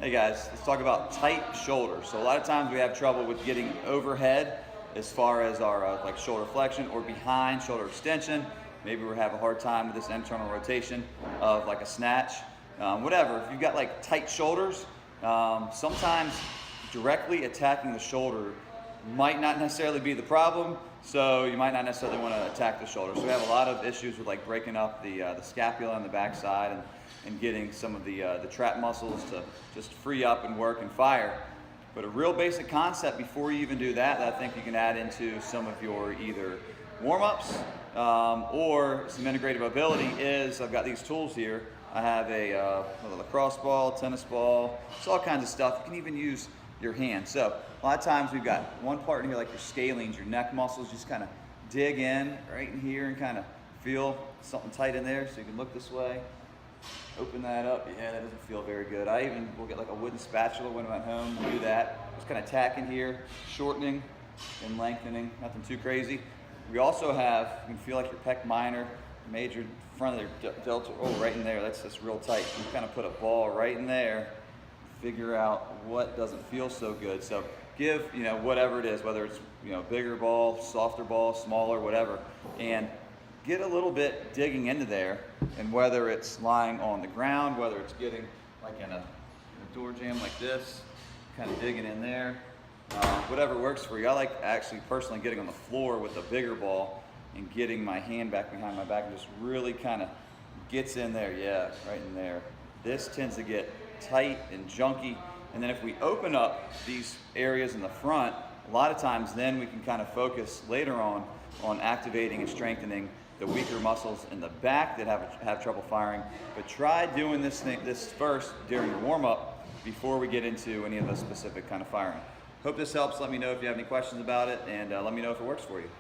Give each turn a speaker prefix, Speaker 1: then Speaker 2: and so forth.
Speaker 1: Hey guys, let's talk about tight shoulders. So a lot of times we have trouble with getting overhead as far as our like shoulder flexion or behind shoulder extension. Maybe we're having a hard time with this internal rotation of like a snatch. Whatever, if you've got like tight shoulders, sometimes directly attacking the shoulder might not necessarily be the problem, so you might not necessarily want to attack the shoulder. So we have a lot of issues with like breaking up the scapula on the backside and getting some of the trap muscles to just free up and work and fire. But a real basic concept before you even do that I think you can add into some of your either warm-ups or some integrative mobility is, I've got these tools here. I have a lacrosse ball, tennis ball, it's all kinds of stuff. You can even use your hand. So a lot of times we've got one part in here like your scalenes, your neck muscles, just kind of dig in right in here and kind of feel something tight in there. So you can look this way, open that up. Yeah, that doesn't feel very good. I even will get like a wooden spatula when I'm at home, do that. Just kind of tack in here, shortening and lengthening, nothing too crazy. We also have, you can feel like your pec minor, major, front of their delta, oh, right in there, that's just real tight. You kind of put a ball right in there, figure out what doesn't feel so good. So give, whatever it is, whether it's, bigger ball, softer ball, smaller, whatever, and get a little bit digging into there, and whether it's lying on the ground, whether it's getting like in a door jamb like this, kind of digging in there, whatever works for you. I like actually personally getting on the floor with a bigger ball and getting my hand back behind my back and just really kind of gets in there, yeah, right in there. This tends to get tight and junky, and then if we open up these areas in the front, a lot of times then we can kind of focus later on activating and strengthening the weaker muscles in the back that have trouble firing. But try doing this first during your warm-up before we get into any of the specific kind of firing. Hope this helps. Let me know if you have any questions about it, and let me know if it works for you.